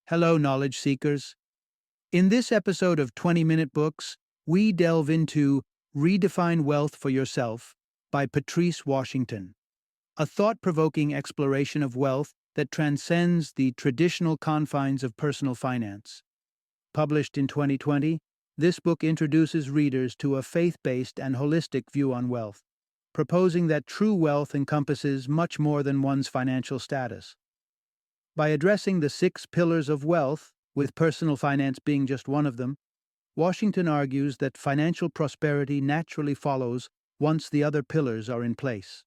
Hello, knowledge seekers. In this episode of 20-Minute Books, we delve into Redefine Wealth for Yourself by Patrice Washington, a thought-provoking exploration of wealth that transcends the traditional confines of personal finance. Published in 2020, this book introduces readers to a faith-based and holistic view on wealth, proposing that true wealth encompasses much more than one's financial status. By addressing the 6 pillars of wealth, with personal finance being just one of them, Washington argues that financial prosperity naturally follows once the other pillars are in place.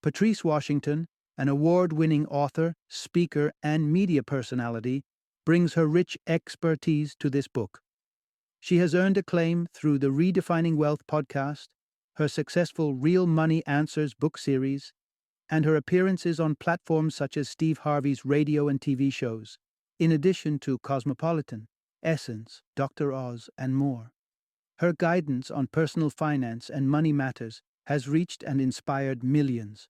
Patrice Washington, an award-winning author, speaker, and media personality, brings her rich expertise to this book. She has earned acclaim through the Redefining Wealth podcast, her successful Real Money Answers book series, and her appearances on platforms such as Steve Harvey's radio and TV shows, in addition to Cosmopolitan, Essence, Dr. Oz, and more. Her guidance on personal finance and money matters has reached and inspired millions.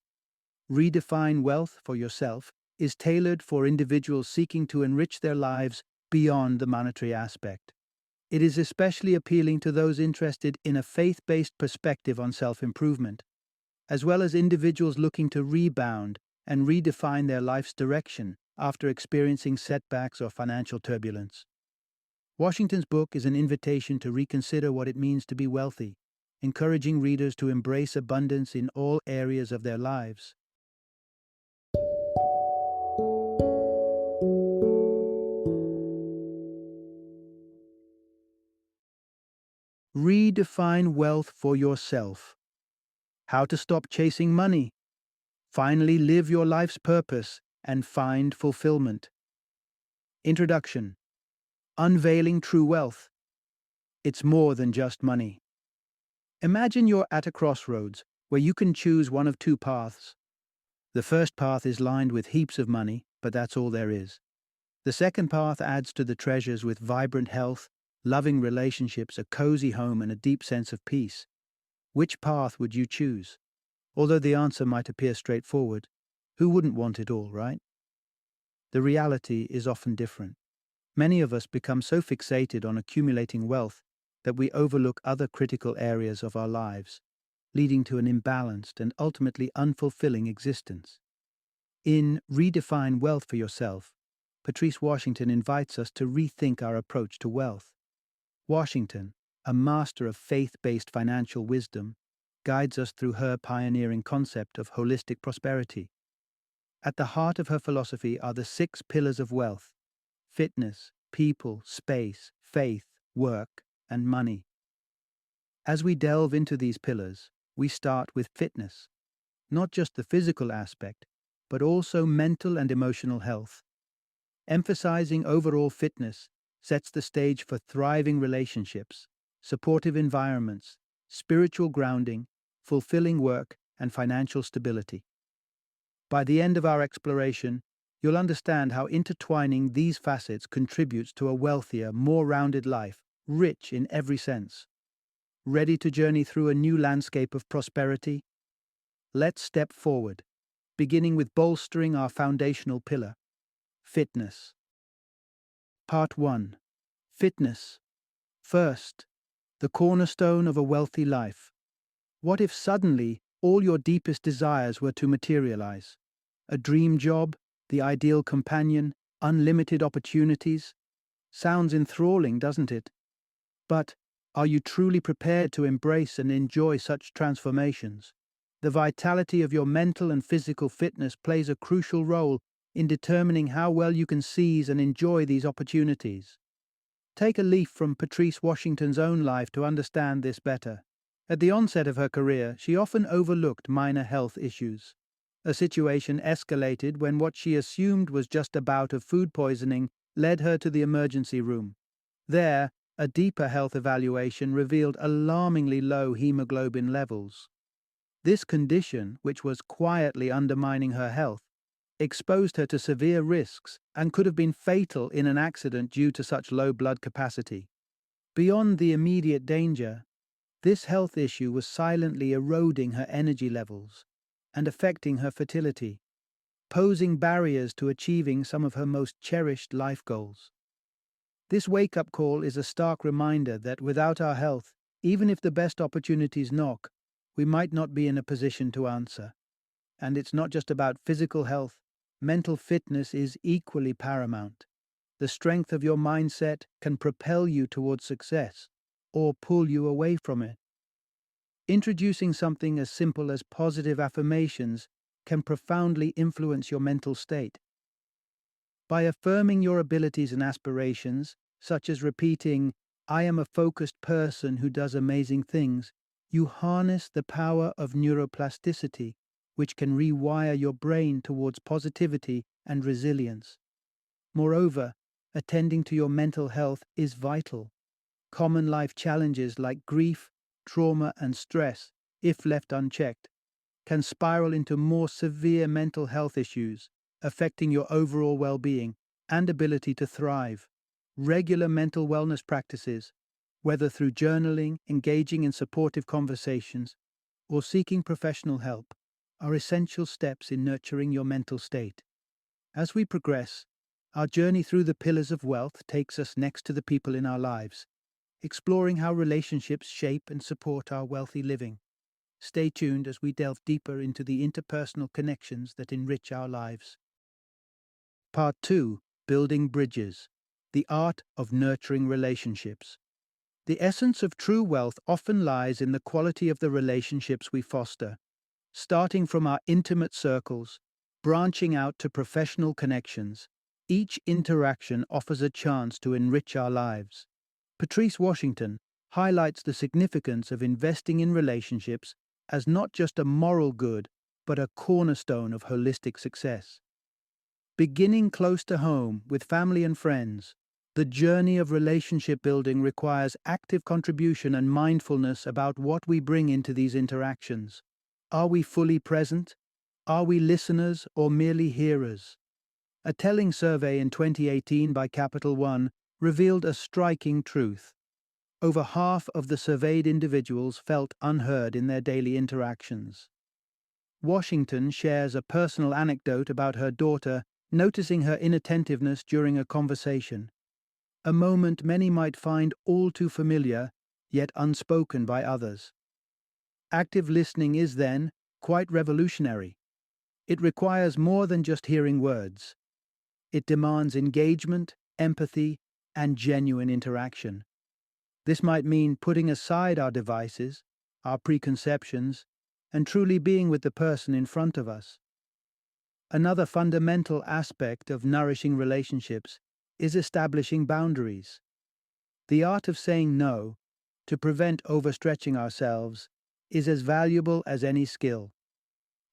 Redefine Wealth for Yourself is tailored for individuals seeking to enrich their lives beyond the monetary aspect. It is especially appealing to those interested in a faith-based perspective on self-improvement, as well as individuals looking to rebound and redefine their life's direction after experiencing setbacks or financial turbulence. Washington's book is an invitation to reconsider what it means to be wealthy, encouraging readers to embrace abundance in all areas of their lives. Redefine wealth for yourself. How to stop chasing money, finally live your life's purpose, and find fulfillment. Introduction. Unveiling true wealth. It's more than just money. Imagine you're at a crossroads where you can choose one of 2 paths. The first path is lined with heaps of money, but that's all there is. The second path adds to the treasures with vibrant health, loving relationships, a cozy home, and a deep sense of peace. Which path would you choose? Although the answer might appear straightforward, who wouldn't want it all, right? The reality is often different. Many of us become so fixated on accumulating wealth that we overlook other critical areas of our lives, leading to an imbalanced and ultimately unfulfilling existence. In Redefine Wealth for Yourself, Patrice Washington invites us to rethink our approach to wealth. Washington, a master of faith-based financial wisdom, guides us through her pioneering concept of holistic prosperity. At the heart of her philosophy are the 6 pillars of wealth: fitness, people, space, faith, work, and money. As we delve into these pillars, we start with fitness, not just the physical aspect, but also mental and emotional health. Emphasizing overall fitness sets the stage for thriving relationships, supportive environments, spiritual grounding, fulfilling work, and financial stability. By the end of our exploration, you'll understand how intertwining these facets contributes to a wealthier, more rounded life, rich in every sense. Ready to journey through a new landscape of prosperity? Let's step forward, beginning with bolstering our foundational pillar, fitness. Part 1. Fitness. First, the cornerstone of a wealthy life. What if suddenly all your deepest desires were to materialize? A dream job, the ideal companion, unlimited opportunities? Sounds enthralling, doesn't it? But are you truly prepared to embrace and enjoy such transformations? The vitality of your mental and physical fitness plays a crucial role in determining how well you can seize and enjoy these opportunities. Take a leaf from Patrice Washington's own life to understand this better. At the onset of her career, she often overlooked minor health issues. A situation escalated when what she assumed was just a bout of food poisoning led her to the emergency room. There, a deeper health evaluation revealed alarmingly low hemoglobin levels. This condition, which was quietly undermining her health, exposed her to severe risks and could have been fatal in an accident due to such low blood capacity. Beyond the immediate danger, this health issue was silently eroding her energy levels and affecting her fertility. posing barriers to achieving some of her most cherished life goals. This wake-up call is a stark reminder that without our health, even if the best opportunities knock, we might not be in a position to answer. And it's not just about physical health, mental fitness is equally paramount. The strength of your mindset can propel you towards success or pull you away from it. Introducing something as simple as positive affirmations can profoundly influence your mental state. By affirming your abilities and aspirations, such as repeating, "I am a focused person who does amazing things," you harness the power of neuroplasticity, which can rewire your brain towards positivity and resilience. Moreover, attending to your mental health is vital. Common life challenges like grief, trauma, and stress, if left unchecked, can spiral into more severe mental health issues, affecting your overall well-being and ability to thrive. Regular mental wellness practices, whether through journaling, engaging in supportive conversations, or seeking professional help, are essential steps in nurturing your mental state. As we progress, our journey through the pillars of wealth takes us next to the people in our lives, exploring how relationships shape and support our wealthy living. Stay tuned as we delve deeper into the interpersonal connections that enrich our lives. Part 2: Building Bridges. The Art of Nurturing Relationships. The essence of true wealth often lies in the quality of the relationships we foster, starting from our intimate circles, branching out to professional connections. Each interaction offers a chance to enrich our lives. Patrice Washington highlights the significance of investing in relationships as not just a moral good, but a cornerstone of holistic success. Beginning close to home with family and friends, the journey of relationship building requires active contribution and mindfulness about what we bring into these interactions. Are we fully present? Are we listeners or merely hearers? A telling survey in 2018 by Capital One revealed a striking truth. Over half of the surveyed individuals felt unheard in their daily interactions. Washington shares a personal anecdote about her daughter noticing her inattentiveness during a conversation, a moment many might find all too familiar, yet unspoken by others. Active listening is, then, quite revolutionary. It requires more than just hearing words. It demands engagement, empathy, and genuine interaction. This might mean putting aside our devices, our preconceptions, and truly being with the person in front of us. Another fundamental aspect of nourishing relationships is establishing boundaries. The art of saying no, to prevent overstretching ourselves, is as valuable as any skill.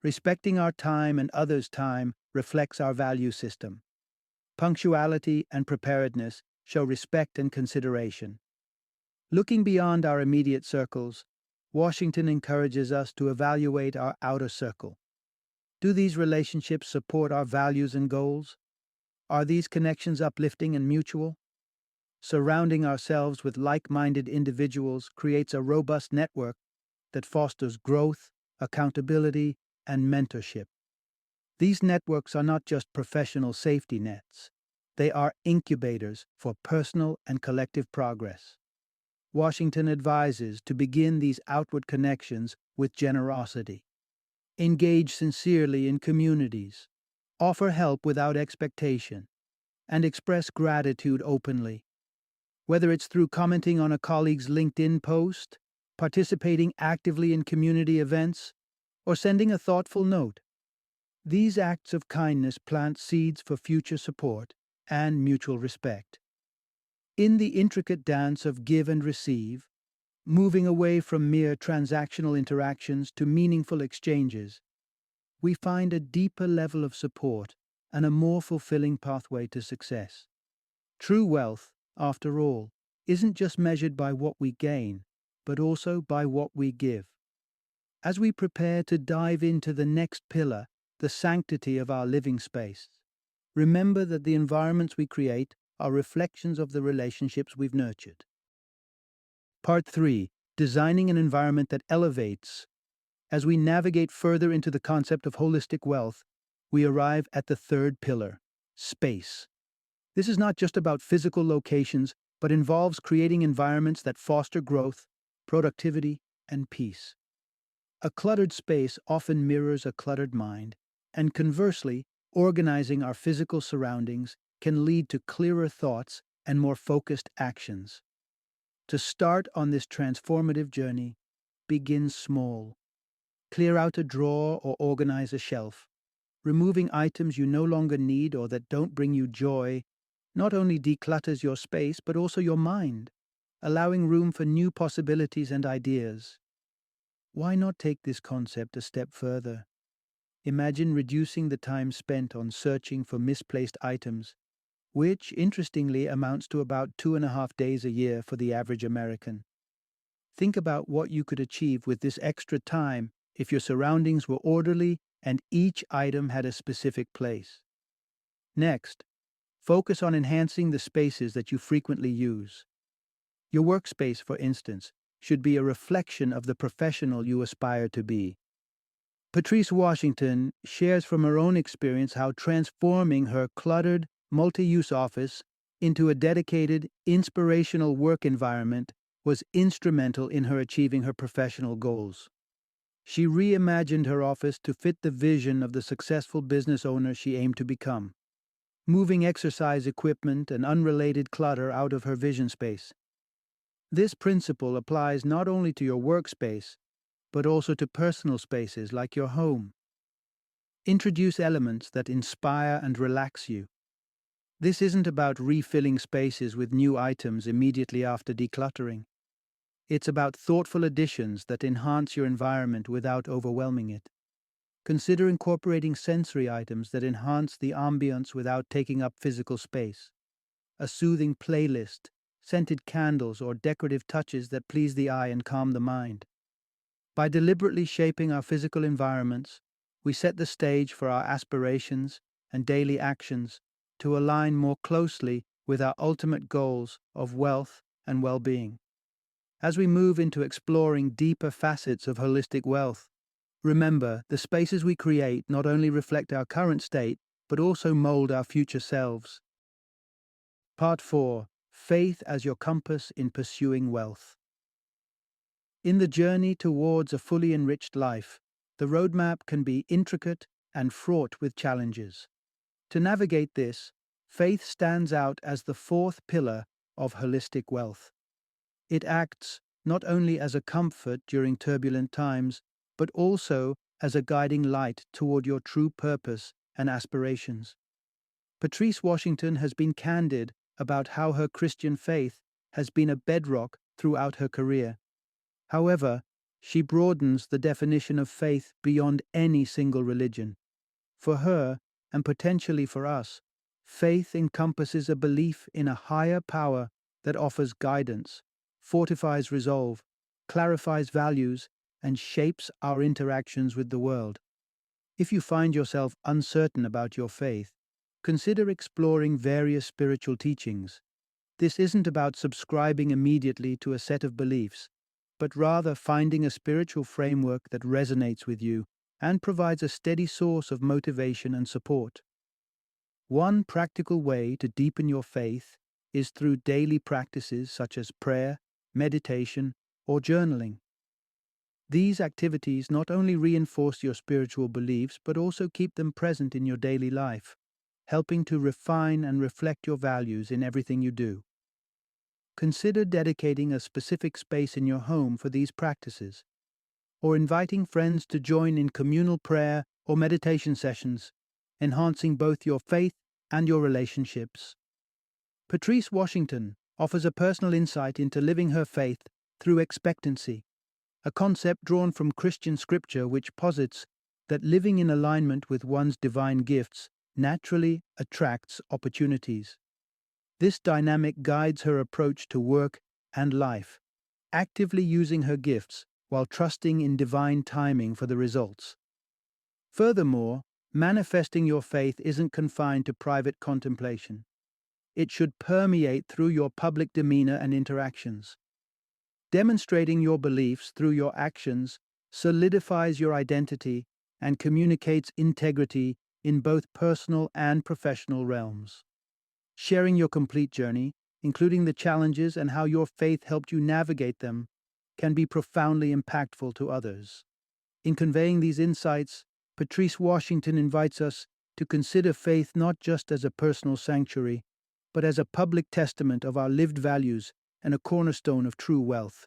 Respecting our time and others' time reflects our value system. Punctuality and preparedness show respect and consideration. Looking beyond our immediate circles, Washington encourages us to evaluate our outer circle. Do these relationships support our values and goals? Are these connections uplifting and mutual? Surrounding ourselves with like-minded individuals creates a robust network that fosters growth, accountability, and mentorship. These networks are not just professional safety nets. They are incubators for personal and collective progress. Washington advises to begin these outward connections with generosity. Engage sincerely in communities. Offer help without expectation. And express gratitude openly. Whether it's through commenting on a colleague's LinkedIn post, participating actively in community events, or sending a thoughtful note, these acts of kindness plant seeds for future support and mutual respect. In the intricate dance of give and receive, moving away from mere transactional interactions to meaningful exchanges, we find a deeper level of support and a more fulfilling pathway to success. True wealth, after all, isn't just measured by what we gain, but also by what we give. As we prepare to dive into the next pillar, the sanctity of our living space, remember that the environments we create are reflections of the relationships we've nurtured. Part 3: Designing an environment that elevates. As we navigate further into the concept of holistic wealth, we arrive at the third pillar, space. This is not just about physical locations, but involves creating environments that foster growth, productivity, and peace. A cluttered space often mirrors a cluttered mind, and conversely, organizing our physical surroundings can lead to clearer thoughts and more focused actions. To start on this transformative journey, begin small. Clear out a drawer or organize a shelf. Removing items you no longer need or that don't bring you joy not only declutters your space but also your mind, allowing room for new possibilities and ideas. Why not take this concept a step further? Imagine reducing the time spent on searching for misplaced items, which, interestingly, amounts to about 2.5 days a year for the average American. Think about what you could achieve with this extra time if your surroundings were orderly and each item had a specific place. Next, focus on enhancing the spaces that you frequently use. Your workspace, for instance, should be a reflection of the professional you aspire to be. Patrice Washington shares from her own experience how transforming her cluttered, multi-use office into a dedicated, inspirational work environment was instrumental in her achieving her professional goals. She reimagined her office to fit the vision of the successful business owner she aimed to become, moving exercise equipment and unrelated clutter out of her vision space. This principle applies not only to your workspace, but also to personal spaces like your home. Introduce elements that inspire and relax you. This isn't about refilling spaces with new items immediately after decluttering. It's about thoughtful additions that enhance your environment without overwhelming it. Consider incorporating sensory items that enhance the ambience without taking up physical space. A soothing playlist, scented candles, or decorative touches that please the eye and calm the mind. By deliberately shaping our physical environments, we set the stage for our aspirations and daily actions to align more closely with our ultimate goals of wealth and well-being. As we move into exploring deeper facets of holistic wealth, remember, the spaces we create not only reflect our current state, but also mold our future selves. Part 4. Faith as your compass in pursuing wealth. In the journey towards a fully enriched life, the roadmap can be intricate and fraught with challenges. To navigate this, faith stands out as the fourth pillar of holistic wealth. It acts not only as a comfort during turbulent times, but also as a guiding light toward your true purpose and aspirations. Patrice Washington has been candid about how her Christian faith has been a bedrock throughout her career. However, she broadens the definition of faith beyond any single religion. For her, and potentially for us, faith encompasses a belief in a higher power that offers guidance, fortifies resolve, clarifies values, and shapes our interactions with the world. If you find yourself uncertain about your faith, consider exploring various spiritual teachings. This isn't about subscribing immediately to a set of beliefs, but rather finding a spiritual framework that resonates with you and provides a steady source of motivation and support. One practical way to deepen your faith is through daily practices such as prayer, meditation, or journaling. These activities not only reinforce your spiritual beliefs but also keep them present in your daily life, helping to refine and reflect your values in everything you do. Consider dedicating a specific space in your home for these practices, or inviting friends to join in communal prayer or meditation sessions, enhancing both your faith and your relationships. Patrice Washington offers a personal insight into living her faith through expectancy, a concept drawn from Christian scripture which posits that living in alignment with one's divine gifts naturally attracts opportunities. This dynamic guides her approach to work and life, actively using her gifts while trusting in divine timing for the results. Furthermore, manifesting your faith isn't confined to private contemplation. It should permeate through your public demeanor and interactions. Demonstrating your beliefs through your actions solidifies your identity and communicates integrity in both personal and professional realms. Sharing your complete journey, including the challenges and how your faith helped you navigate them, can be profoundly impactful to others. In conveying these insights, Patrice Washington invites us to consider faith not just as a personal sanctuary, but as a public testament of our lived values and a cornerstone of true wealth.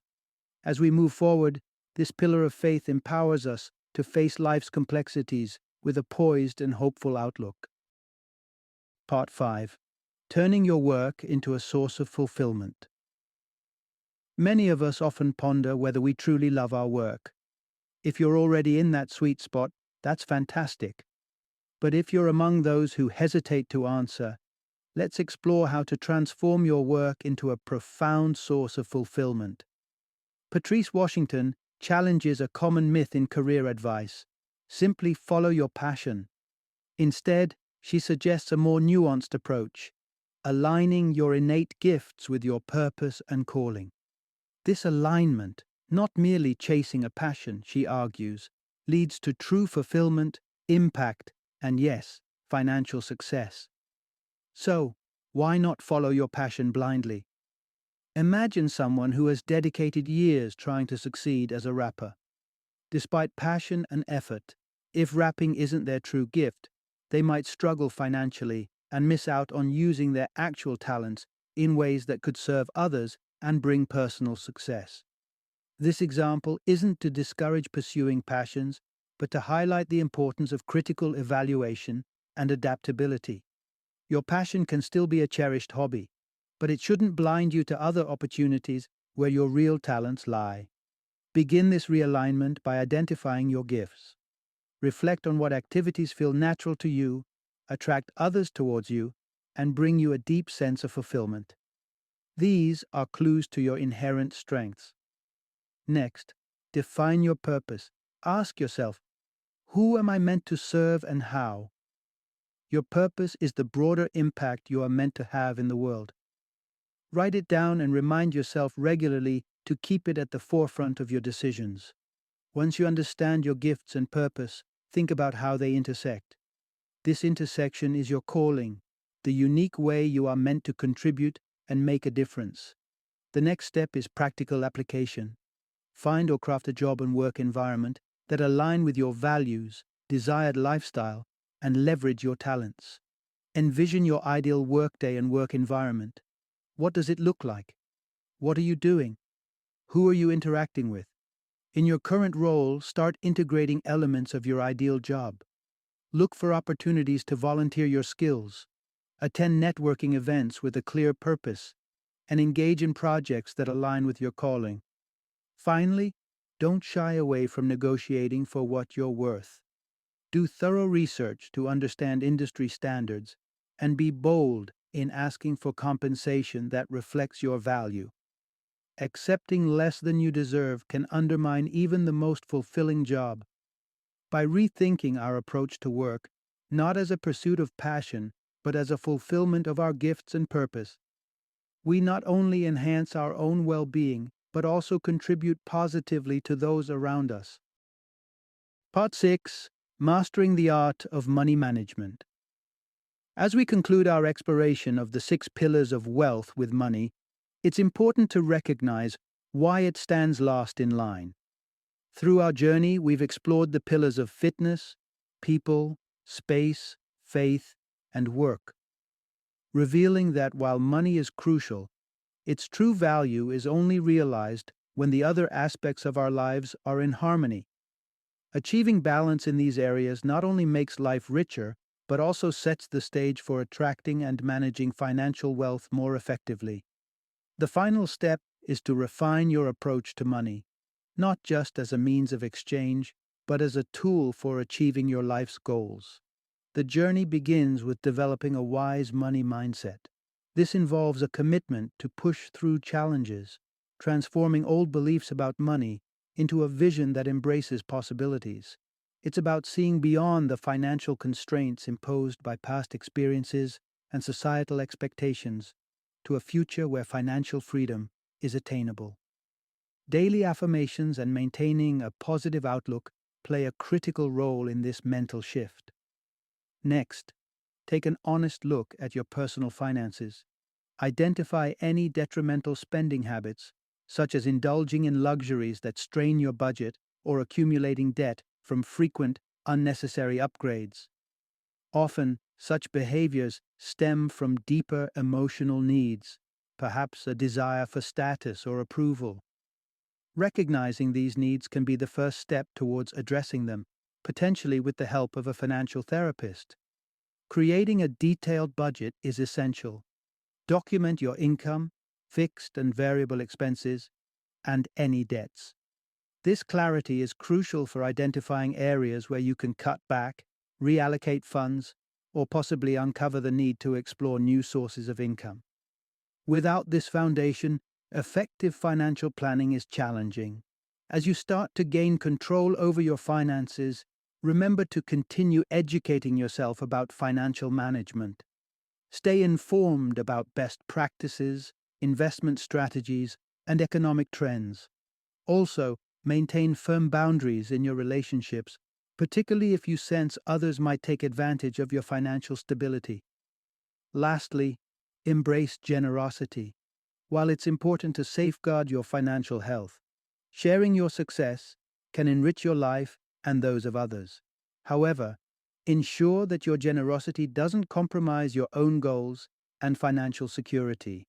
As we move forward, this pillar of faith empowers us to face life's complexities with a poised and hopeful outlook. Part 5. Turning your work into a source of fulfillment. Many of us often ponder whether we truly love our work. If you're already in that sweet spot, that's fantastic. But if you're among those who hesitate to answer, let's explore how to transform your work into a profound source of fulfillment. Patrice Washington challenges a common myth in career advice: simply follow your passion. Instead, she suggests a more nuanced approach: aligning your innate gifts with your purpose and calling. This alignment, not merely chasing a passion, she argues, leads to true fulfillment, impact, and yes, financial success. So, why not follow your passion blindly? Imagine someone who has dedicated years trying to succeed as a rapper. Despite passion and effort, if rapping isn't their true gift, they might struggle financially and miss out on using their actual talents in ways that could serve others and bring personal success. This example isn't to discourage pursuing passions, but to highlight the importance of critical evaluation and adaptability. Your passion can still be a cherished hobby, but it shouldn't blind you to other opportunities where your real talents lie. Begin this realignment by identifying your gifts. Reflect on what activities feel natural to you, attract others towards you, and bring you a deep sense of fulfillment. These are clues to your inherent strengths. Next, define your purpose. Ask yourself, who am I meant to serve and how? Your purpose is the broader impact you are meant to have in the world. Write it down and remind yourself regularly to keep it at the forefront of your decisions. Once you understand your gifts and purpose, think about how they intersect. This intersection is your calling, the unique way you are meant to contribute and make a difference. The next step is practical application. Find or craft a job and work environment that align with your values, desired lifestyle, and leverage your talents. Envision your ideal workday and work environment. What does it look like? What are you doing? Who are you interacting with? In your current role, start integrating elements of your ideal job. Look for opportunities to volunteer your skills, attend networking events with a clear purpose, and engage in projects that align with your calling. Finally, don't shy away from negotiating for what you're worth. Do thorough research to understand industry standards and be bold in asking for compensation that reflects your value. Accepting less than you deserve can undermine even the most fulfilling job. By rethinking our approach to work, not as a pursuit of passion, but as a fulfillment of our gifts and purpose, we not only enhance our own well-being, but also contribute positively to those around us. Part 6. Mastering the Art of Money Management. As we conclude our exploration of the 6 pillars of wealth with money, it's important to recognize why it stands last in line. Through our journey, we've explored the pillars of fitness, people, space, faith, and work, revealing that while money is crucial, its true value is only realized when the other aspects of our lives are in harmony. Achieving balance in these areas not only makes life richer, but also sets the stage for attracting and managing financial wealth more effectively. The final step is to refine your approach to money, not just as a means of exchange, but as a tool for achieving your life's goals. The journey begins with developing a wise money mindset. This involves a commitment to push through challenges, transforming old beliefs about money into a vision that embraces possibilities. It's about seeing beyond the financial constraints imposed by past experiences and societal expectations to a future where financial freedom is attainable. Daily affirmations and maintaining a positive outlook play a critical role in this mental shift. Next, take an honest look at your personal finances. Identify any detrimental spending habits, such as indulging in luxuries that strain your budget or accumulating debt from frequent, unnecessary upgrades. Often, such behaviors stem from deeper emotional needs, perhaps a desire for status or approval. Recognizing these needs can be the first step towards addressing them, potentially with the help of a financial therapist. Creating a detailed budget is essential. Document your income, fixed and variable expenses, and any debts. This clarity is crucial for identifying areas where you can cut back, reallocate funds, or possibly uncover the need to explore new sources of income. Without this foundation, effective financial planning is challenging. As you start to gain control over your finances, remember to continue educating yourself about financial management. Stay informed about best practices, investment strategies, and economic trends. Also, maintain firm boundaries in your relationships, particularly if you sense others might take advantage of your financial stability. Lastly, embrace generosity. While it's important to safeguard your financial health, sharing your success can enrich your life and those of others. However, ensure that your generosity doesn't compromise your own goals and financial security.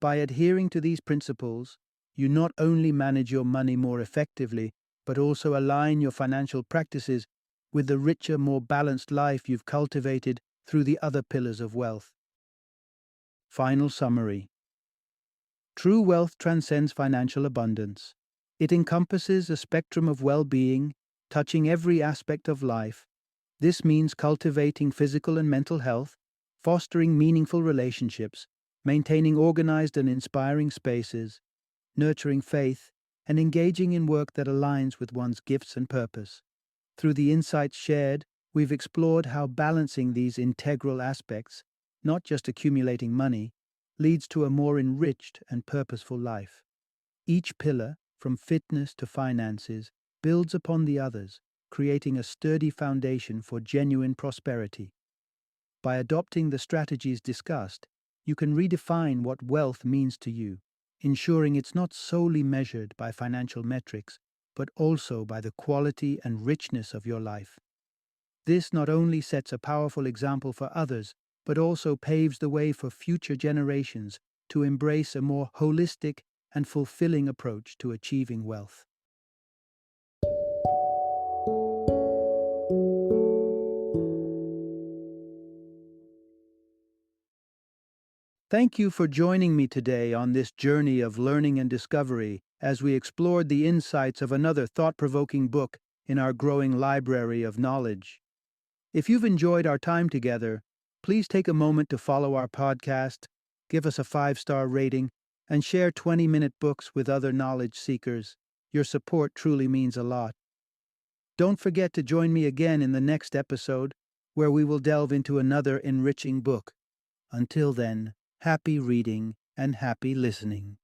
By adhering to these principles, you not only manage your money more effectively, but also align your financial practices with the richer, more balanced life you've cultivated through the other pillars of wealth. Final summary. True wealth transcends financial abundance. It encompasses a spectrum of well-being, touching every aspect of life. This means cultivating physical and mental health, fostering meaningful relationships, maintaining organized and inspiring spaces, nurturing faith, and engaging in work that aligns with one's gifts and purpose. Through the insights shared, we've explored how balancing these integral aspects, not just accumulating money, leads to a more enriched and purposeful life. Each pillar, from fitness to finances, builds upon the others, creating a sturdy foundation for genuine prosperity. By adopting the strategies discussed, you can redefine what wealth means to you, ensuring it's not solely measured by financial metrics, but also by the quality and richness of your life. This not only sets a powerful example for others, but also paves the way for future generations to embrace a more holistic and fulfilling approach to achieving wealth. Thank you for joining me today on this journey of learning and discovery as we explored the insights of another thought-provoking book in our growing library of knowledge. If you've enjoyed our time together, please take a moment to follow our podcast, give us a 5-star rating, and share 20-minute books with other knowledge seekers. Your support truly means a lot. Don't forget to join me again in the next episode, where we will delve into another enriching book. Until then, happy reading and happy listening.